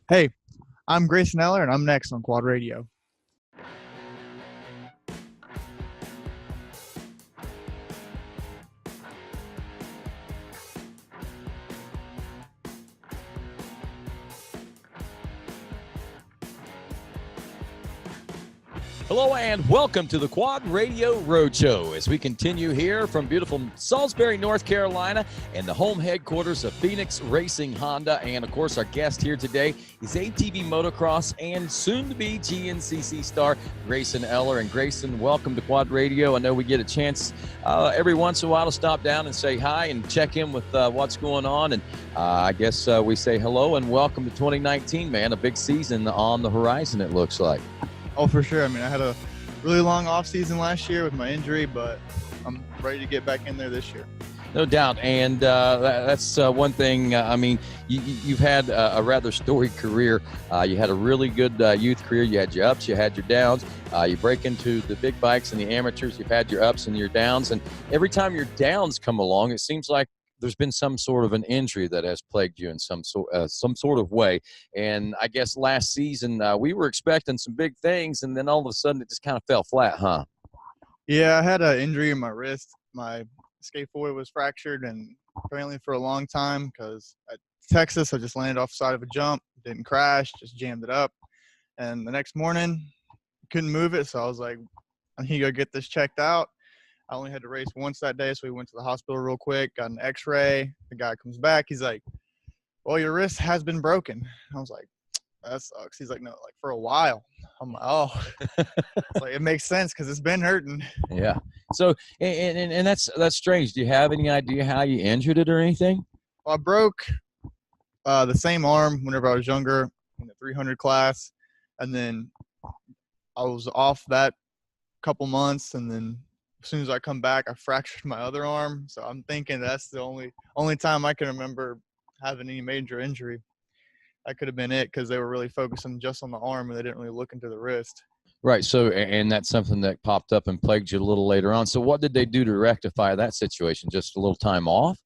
Hey, I'm Grayson Eller, and I'm next on Quad Radio. Hello and welcome to the Quad Radio Roadshow as we continue here from beautiful Salisbury, North Carolina, and the home headquarters of Phoenix Racing Honda. And of course, our guest here today is ATV Motocross and soon-to-be GNCC star Grayson Eller. And Grayson, welcome to Quad Radio. I know we get a chance every once in a while to stop down and say hi and check in with what's going on. And I guess we say hello and welcome to 2019, man. A big season on the horizon, it looks like. Oh, for sure. I mean, I had a really long off season last year with my injury, but I'm ready to get back in there this year. No doubt. And that's one thing. I mean, you've had a rather storied career. You had a really good youth career. You had your ups, you had your downs. You break into the big bikes and the amateurs. You've had your ups and your downs. And every time your downs come along, it seems like there's been some sort of an injury that has plagued you in some sort of way. And I guess last season we were expecting some big things, and then all of a sudden it just kind of fell flat, huh? Yeah, I had an injury in my wrist. My scaphoid was fractured, and apparently for a long time because at Texas I just landed off the side of a jump, didn't crash, just jammed it up. And the next morning, couldn't move it, so I was like, I need to go get this checked out. I only had to race once that day, so we went to the hospital real quick, got an x-ray. The guy comes back. He's like, well, your wrist has been broken. I was like, that sucks. He's like, no, like for a while. I'm like, oh. It's like, it makes sense because it's been hurting. Yeah. So, and that's strange. Do you have any idea how you injured it or anything? Well, I broke the same arm whenever I was younger in the 300 class. And then I was off that couple months, and then as soon as I come back, I fractured my other arm. So I'm thinking that's the only time I can remember having any major injury. That could have been it because they were really focusing just on the arm and they didn't really look into the wrist. Right. So, and that's something that popped up and plagued you a little later on. So what did they do to rectify that situation? Just a little time off?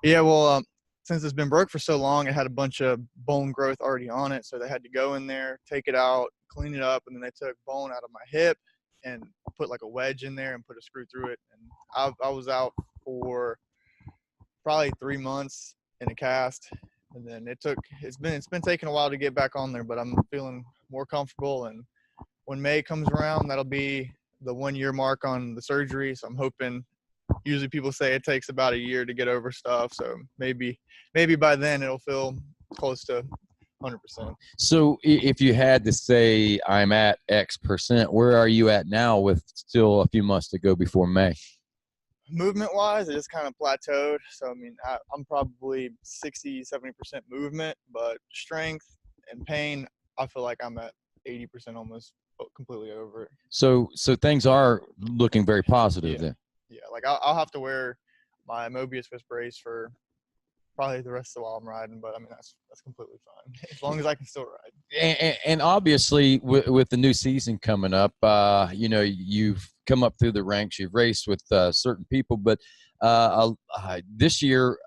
Yeah, well, since it's been broke for so long, it had a bunch of bone growth already on it. So they had to go in there, take it out, clean it up, and then they took bone out of my hip and put like a wedge in there and put a screw through it. And I was out for probably 3 months in a cast. And then it's been taking a while to get back on there, but I'm feeling more comfortable. And when May comes around, that'll be the 1 year mark on the surgery. So I'm hoping, usually people say it takes about a year to get over stuff. So maybe by then it'll feel close to 100%. So if you had to say I'm at X%, where are you at now with still a few months to go before May? Movement-wise, it just kind of plateaued. So, I mean, I'm probably 60, 70% movement, but strength and pain, I feel like I'm at 80% almost completely over it. So things are looking very positive then. Yeah, like I'll have to wear my Mobius wrist brace for probably the rest of the while I'm riding, but I mean that's completely fine as long as I can still ride. And obviously with the new season coming up, you know, you've come up through the ranks, you've raced with certain people, but this year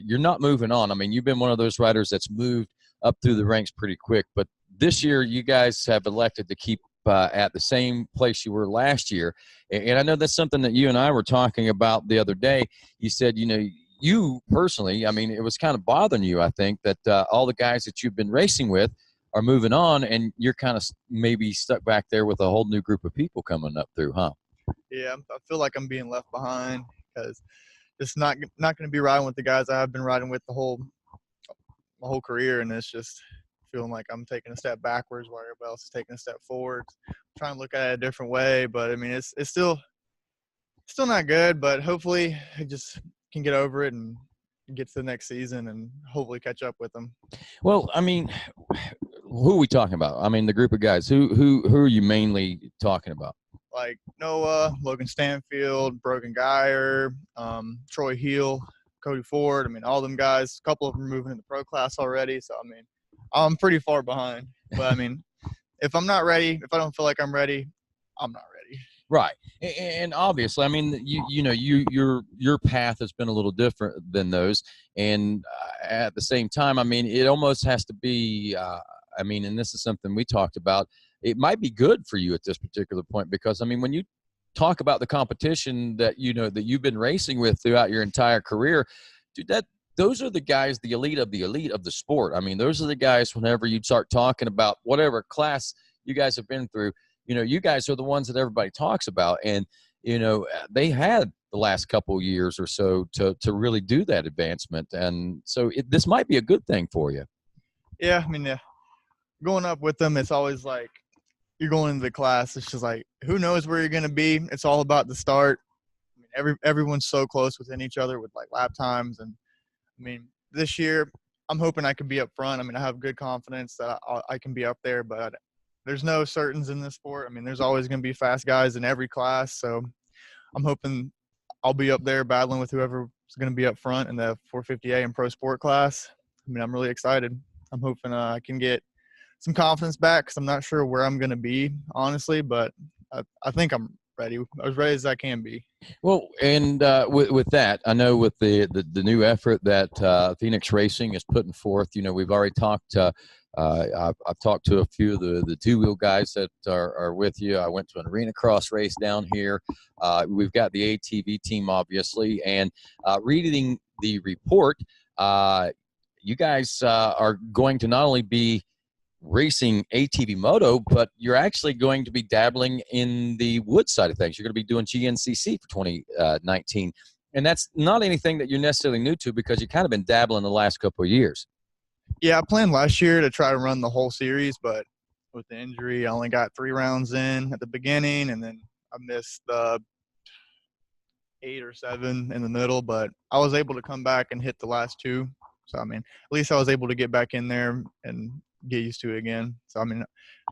you're not moving on. I mean, you've been one of those riders that's moved up through the ranks pretty quick, but this year you guys have elected to keep at the same place you were last year. And I know that's something that you and I were talking about the other day. You said, you know, you personally, I mean, it was kind of bothering you, I think, that all the guys that you've been racing with are moving on and you're kind of maybe stuck back there with a whole new group of people coming up through, huh? Yeah, I feel like I'm being left behind because it's not going to be riding with the guys I've been riding with my whole career, and it's just feeling like I'm taking a step backwards while everybody else is taking a step forward. I'm trying to look at it a different way, but I mean, it's still not good, but hopefully I just can get over it and get to the next season and hopefully catch up with them. Well, I mean, who are we talking about? I mean, the group of guys. Who are you mainly talking about? Like Noah, Logan Stanfield, Brogan Geyer, Troy Heel, Cody Ford. I mean, all them guys. A couple of them are moving in the pro class already. So, I mean, I'm pretty far behind. But, I mean, if I'm not ready, if I don't feel like I'm ready, I'm not ready. Right. And obviously, I mean, you know, your path has been a little different than those. And at the same time, I mean, it almost has to be I mean, and this is something we talked about, it might be good for you at this particular point, because, I mean, when you talk about the competition that, you know, that you've been racing with throughout your entire career, dude, those are the guys, the elite of the sport. I mean, those are the guys, whenever you start talking about whatever class you guys have been through, you know, you guys are the ones that everybody talks about. And, you know, they had the last couple of years or so to really do that advancement. And so this might be a good thing for you. Yeah, I mean, going up with them, it's always like you're going into the class. It's just like, who knows where you're going to be? It's all about the start. I mean, everyone's so close within each other with like lap times. And I mean, this year, I'm hoping I can be up front. I mean, I have good confidence that I can be up there, but there's no certains in this sport. I mean, there's always going to be fast guys in every class. So I'm hoping I'll be up there battling with whoever's going to be up front in the 450A and pro sport class. I mean, I'm really excited. I'm hoping I can get some confidence back, because I'm not sure where I'm going to be, honestly, but I think I'm ready, as ready as I can be. Well, and with that, I know with the new effort that Phoenix Racing is putting forth, you know, we've already talked I've talked to a few of the two-wheel guys that are with you. I went to an arena cross race down here. We've got the ATV team, obviously, and reading the report, you guys are going to not only be racing ATV moto, but you're actually going to be dabbling in the wood side of things. You're going to be doing GNCC for 2019. And that's not anything that you're necessarily new to, because you've kind of been dabbling the last couple of years. Yeah, I planned last year to try to run the whole series, but with the injury, I only got 3 rounds in at the beginning, and then I missed 8 or 7 in the middle, but I was able to come back and hit the last 2. So, I mean, at least I was able to get back in there and get used to it again. So, I mean,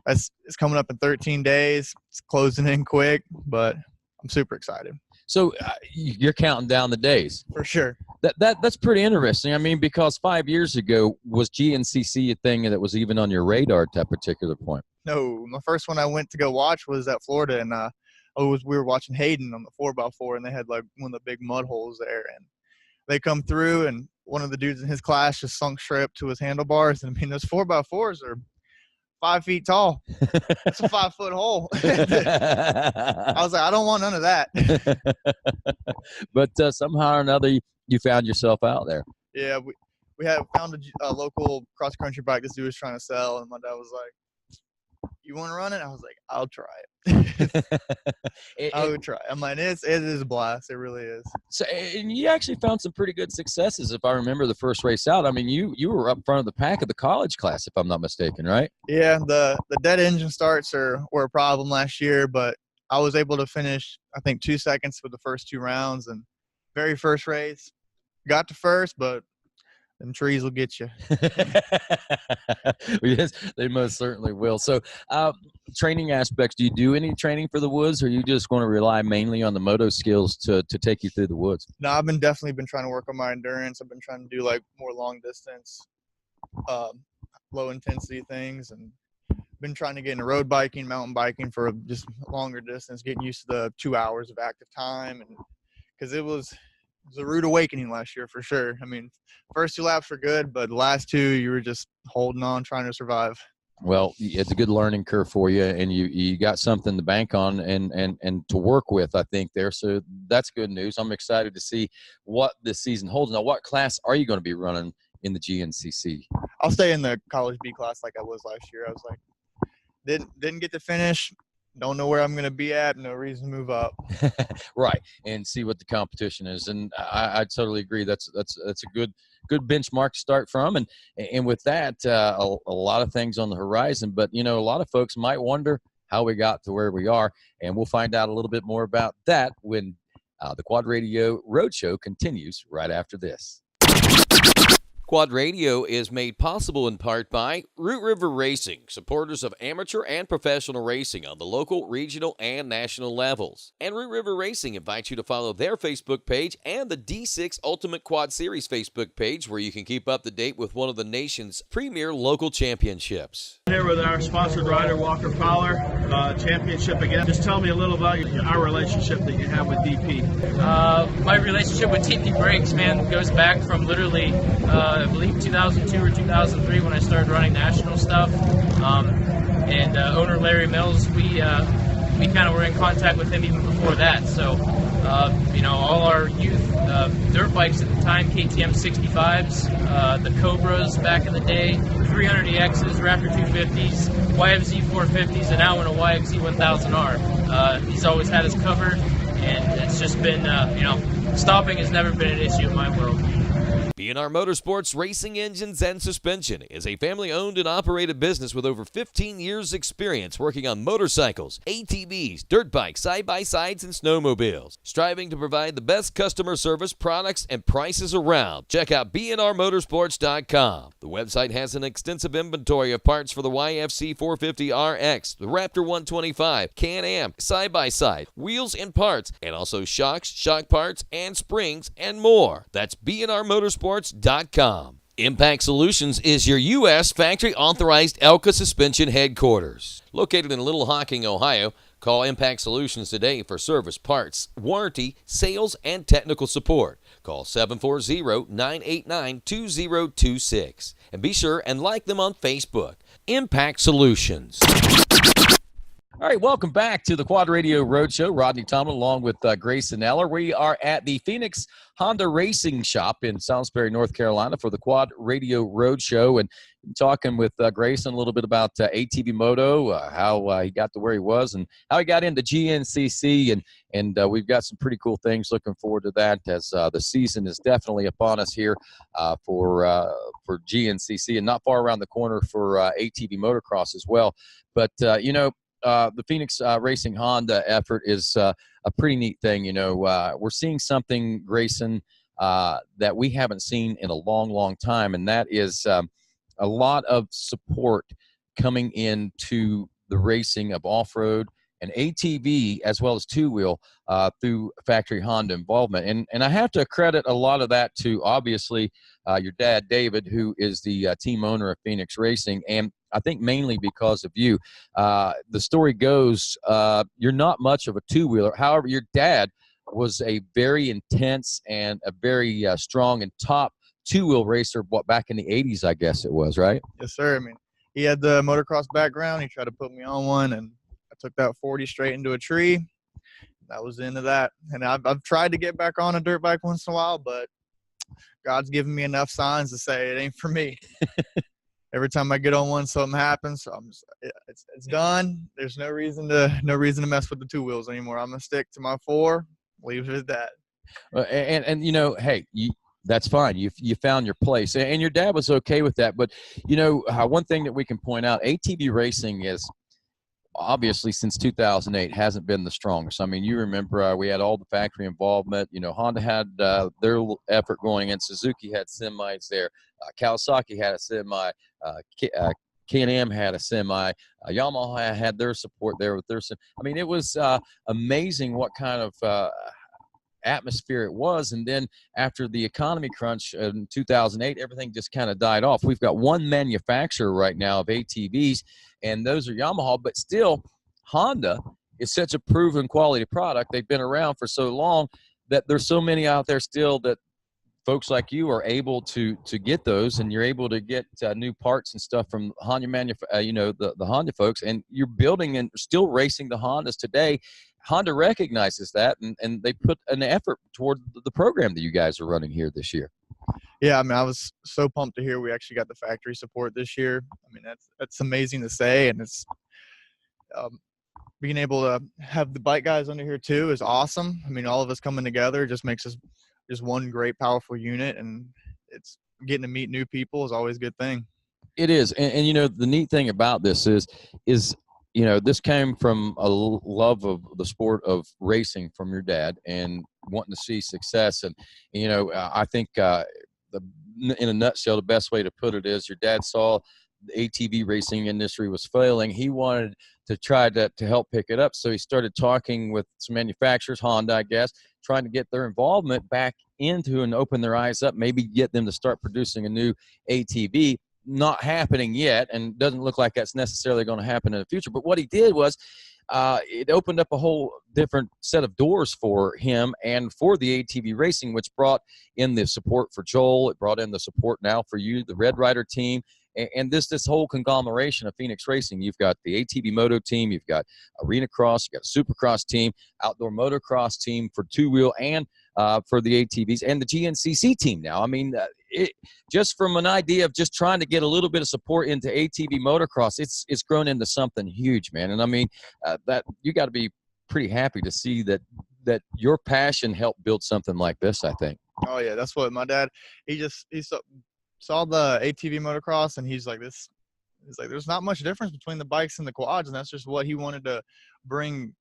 it's coming up in 13 days. It's closing in quick, but I'm super excited. So you're counting down the days. For sure. That's pretty interesting. I mean, because 5 years ago, was GNCC a thing that was even on your radar at that particular point? No, my first one I went to go watch was at Florida, and we were watching Hayden on the 4x4, and they had like one of the big mud holes there, and they come through, and one of the dudes in his class just sunk straight up to his handlebars. And I mean, those 4x4s are 5 feet tall. It's a 5-foot hole. I was like, I don't want none of that. But somehow or another, you found yourself out there. Yeah, we had found a local cross country bike this dude was trying to sell, and my dad was like, "You want to run it?" I was like, "I'll try it." I would try. I'm like, it is a blast. It really is. So, and you actually found some pretty good successes, if I remember the first race out. I mean, you were up front of the pack of the college class, if I'm not mistaken, right? Yeah, the dead engine starts were a problem last year, but I was able to finish, I think, 2 seconds with the first 2 rounds, and very first race, got to first, but them trees will get you. Yes, they most certainly will. So, training aspects, do you do any training for the woods, or are you just going to rely mainly on the moto skills to take you through the woods? No, I've definitely been trying to work on my endurance. I've been trying to do like more long distance, low intensity things, and been trying to get into road biking, mountain biking for just longer distance, getting used to the 2 hours of active time. And because it was a rude awakening last year for sure. I mean, first 2 laps were good, but the last 2 you were just holding on, trying to survive. Well, it's a good learning curve for you, and you got something to bank on and to work with, I think, there. So that's good news. I'm excited to see what this season holds. Now, what class are you going to be running in the GNCC? I'll stay in the college B class like I was last year. I was like, didn't get to finish. Don't know where I'm going to be at. No reason to move up. Right, and see what the competition is. And I totally agree. That's a good benchmark to start from. And with that, a lot of things on the horizon. But, you know, a lot of folks might wonder how we got to where we are. And we'll find out a little bit more about that when the Quad Radio Roadshow continues right after this. Quad Radio is made possible in part by Root River Racing, supporters of amateur and professional racing on the local, regional, and national levels. And Root River Racing invites you to follow their Facebook page and the D6 Ultimate Quad Series Facebook page, where you can keep up to date with one of the nation's premier local championships. Here with our sponsored rider, Walker Fowler, championship again. Just tell me a little about our relationship that you have with DP. My relationship with DP Brakes, man, goes back from literally I believe 2002 or 2003 when I started running national stuff. And owner Larry Mills, we kind of were in contact with him even before that. So, all our youth dirt bikes at the time, KTM 65s, the Cobras back in the day, 300EXs, Raptor 250s, YFZ 450s, and now in a YFZ 1000R. He's always had us covered, and it's just been, stopping has never been an issue in my world. B&R Motorsports Racing Engines and Suspension is a family-owned and operated business with over 15 years' experience working on motorcycles, ATVs, dirt bikes, side-by-sides, and snowmobiles. Striving to provide the best customer service, products, and prices around. Check out bnrmotorsports.com. The website has an extensive inventory of parts for the YFC 450RX, the Raptor 125, Can-Am, side-by-side, wheels and parts, and also shocks, shock parts, and springs, and more. That's bnrmotorsports.com. Impact Solutions is your U.S. factory-authorized Elka suspension headquarters. Located in Little Hocking, Ohio, call Impact Solutions today for service, parts, warranty, sales, and technical support. Call 740-989-2026. And be sure and like them on Facebook. Impact Solutions. All right, welcome back to the Quad Radio Roadshow. Rodney Tomlin along with Grayson Eller. We are at the Phoenix Honda Racing Shop in Salisbury, North Carolina for the Quad Radio Roadshow. And talking with Grayson a little bit about ATV Moto, how he got to where he was and how he got into GNCC. And we've got some pretty cool things. Looking forward to that as the season is definitely upon us here for GNCC and not far around the corner for ATV Motocross as well. But, the Phoenix Racing Honda effort is a pretty neat thing. We're seeing something, Grayson, that we haven't seen in a long, long time, and that is a lot of support coming into the racing of off-road and ATV as well as two-wheel through factory Honda involvement. And I have to credit a lot of that to, obviously, your dad, David, who is the team owner of Phoenix Racing, and I think mainly because of you. The story goes, you're not much of a two-wheeler. However, your dad was a very intense and a very strong and top two-wheel racer back in the 80s, I guess it was, right? Yes, sir. I mean, he had the motocross background. He tried to put me on one, and I took that 40 straight into a tree. That was the end of that. And I've tried to get back on a dirt bike once in a while, but God's given me enough signs to say it ain't for me. Every time I get on one, something happens. So it's done. There's no reason to mess with the two wheels anymore. I'm gonna stick to my four. Leave it at that. And hey, that's fine. You found your place, and your dad was okay with that. But one thing that we can point out, ATV racing is obviously since 2008 hasn't been the strongest. I mean, you remember we had all the factory involvement. Honda had their effort going in. Suzuki had semis there. Kawasaki had a semi. Can-Am had a semi. Yamaha had their support there with their semi. I mean, it was amazing what kind of atmosphere it was. And then after the economy crunch in 2008, everything just kind of died off. We've got one manufacturer right now of ATVs, and those are Yamaha, but still Honda is such a proven quality product. They've been around for so long that there's so many out there still that folks like you are able to get those, and you're able to get new parts and stuff from Honda the Honda folks, and you're building and still racing the Hondas today. Honda recognizes that, and they put an effort toward the program that you guys are running here this year. Yeah, I mean, I was so pumped to hear we actually got the factory support this year. I mean, that's amazing to say, and it's being able to have the bike guys under here too is awesome. I mean, all of us coming together just makes us just one great, powerful unit, and it's getting to meet new people is always a good thing. It is, and the neat thing about this is this came from a love of the sport of racing from your dad and wanting to see success. And I think in a nutshell, the best way to put it is your dad saw the ATV racing industry was failing. He wanted to try to help pick it up. So he started talking with some manufacturers, Honda, I guess, trying to get their involvement back into and open their eyes up, maybe get them to start producing a new ATV. not happening yet, and doesn't look like that's necessarily going to happen in the future. But what he did was it opened up a whole different set of doors for him and for the ATV racing, which brought in the support for Joel. It brought in the support now for you, the Red Rider team, and this whole conglomeration of Phoenix Racing. You've got the ATV Moto team, you've got Arena Cross, you've got a Supercross team, outdoor motocross team for two-wheel and for the ATVs, and the GNCC team now. I mean, just from an idea of just trying to get a little bit of support into ATV motocross, it's grown into something huge, man. And I mean, that you got to be pretty happy to see that your passion helped build something like this, I think. Oh yeah, that's what my dad, he saw the ATV motocross, and he's like, there's not much difference between the bikes and the quads, and that's just what he wanted to bring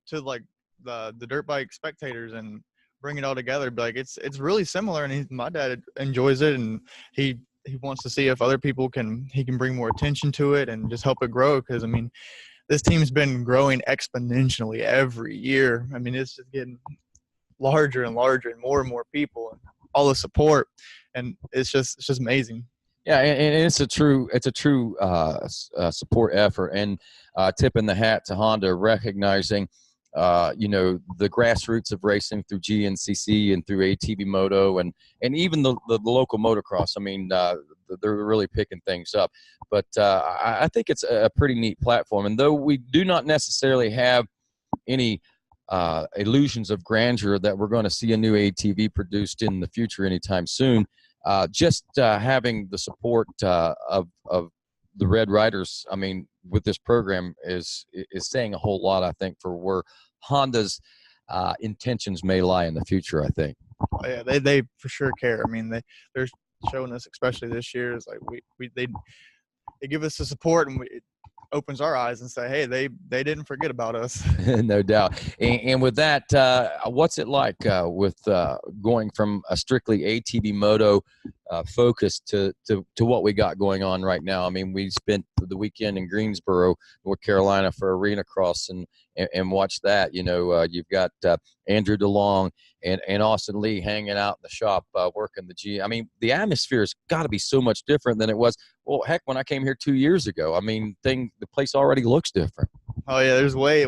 to like the dirt bike spectators and bring it all together. But like it's really similar, and my dad enjoys it, and he wants to see if other people can bring more attention to it and just help it grow. Because I mean, this team's been growing exponentially every year. I mean, it's just getting larger and larger, and more people, and all the support, and it's just amazing. Yeah, and it's a true support effort, and tipping the hat to Honda, recognizing the grassroots of racing through GNCC and through ATV Moto and even the local motocross. I mean, they're really picking things up. But I think it's a pretty neat platform. And though we do not necessarily have any illusions of grandeur that we're going to see a new ATV produced in the future anytime soon, just having the support of the Red Riders, I mean, with this program is saying a whole lot, I think, for where Honda's intentions may lie in the future, I think. Oh, yeah, they for sure care. I mean, they're showing us, especially this year, is like they give us the support, and it opens our eyes and say, hey, they didn't forget about us. No doubt. And with that, what's it like with going from a strictly ATV Moto focus to what we got going on right now? I mean, we spent the weekend in Greensboro, North Carolina for Arena Cross and watched that. You've got Andrew DeLong and Austin Lee hanging out in the shop working the G. I mean, the atmosphere has got to be so much different than it was. Well, heck, when I came here 2 years ago, I mean, the place already looks different. Oh yeah, there's way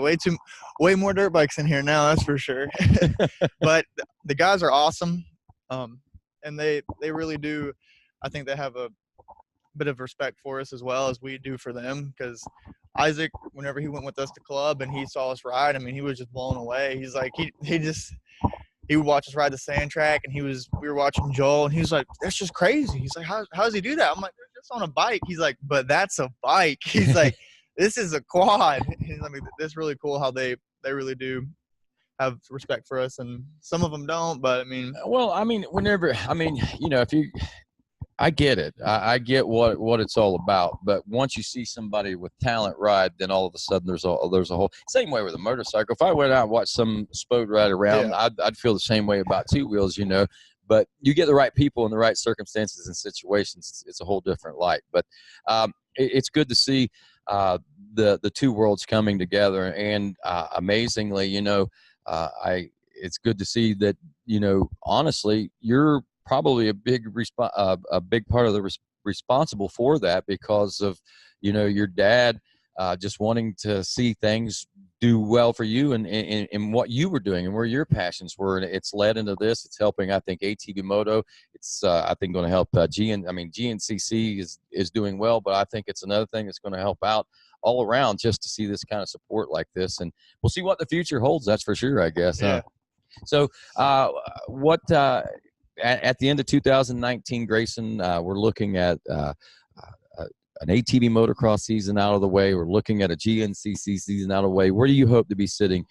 more dirt bikes in here now, that's for sure. But the guys are awesome, and they really do. I think they have a bit of respect for us as well as we do for them. Because Isaac, whenever he went with us to club and he saw us ride, I mean, he was just blown away. He's like, he would watch us ride the sand track, and we were watching Joel, and he was like, that's just crazy. He's like, how does he do that? I'm like, they're just on a bike. He's like, but that's a bike. He's like, this is a quad. I mean, it's really cool how they really do have respect for us, and some of them don't, but I mean. Well, I mean, I get it. I get what it's all about. But once you see somebody with talent ride, then all of a sudden there's a whole same way with a motorcycle. If I went out and watched some spode ride around, yeah, I'd feel the same way about two wheels, But you get the right people in the right circumstances and situations, it's a whole different light. But it's good to see the two worlds coming together, and amazingly, it's good to see that honestly, you're probably a big part of the responsible for that, because of your dad just wanting to see things do well for you and what you were doing and where your passions were, and it's led into this. It's helping, I think, ATV Moto. It's I think going to help GNCC is doing well, but I think it's another thing that's going to help out all around, just to see this kind of support like this, and we'll see what the future holds. That's for sure, I guess. Yeah. So what at the end of 2019, Grayson, we're looking at an ATV motocross season out of the way. We're looking at a GNCC season out of the way. Where do you hope to be sitting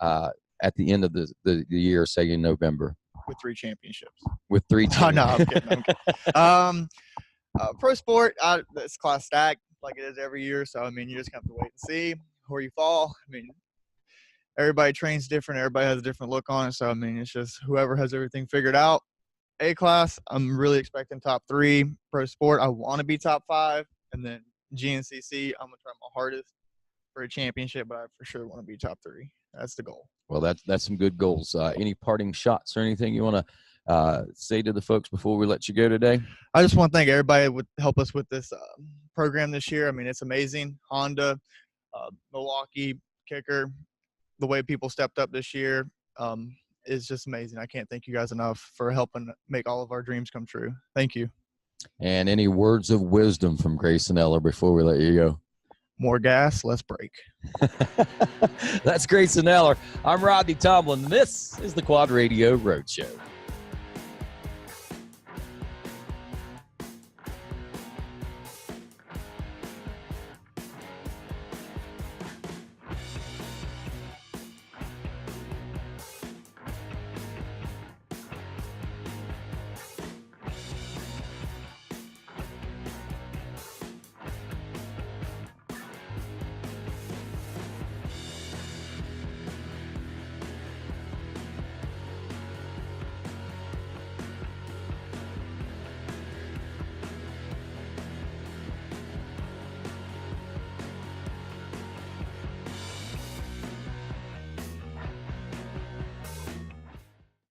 at the end of the year, say in November? With 3 championships. With 3 Oh, no, I'm kidding. Pro sport, it's class stacked like it is every year. So, I mean, you just have to wait and see where you fall. I mean, everybody trains different. Everybody has a different look on it. So, I mean, it's just whoever has everything figured out. A class, I'm really expecting top 3. Pro sport, I want to be top 5. And then GNCC, I'm going to try my hardest for a championship, but I for sure want to be top 3. That's the goal. Well, that's some good goals. Any parting shots or anything you want to say to the folks before we let you go today? I just want to thank everybody would help us with this program this year. I mean, it's amazing. Honda, Milwaukee, Kicker, the way people stepped up this year is just amazing. I can't thank you guys enough for helping make all of our dreams come true. Thank you. And any words of wisdom from Grayson Eller before we let you go? More gas, less brake. That's Grayson Eller. I'm Rodney Tomlin. This is the Quad Radio Roadshow.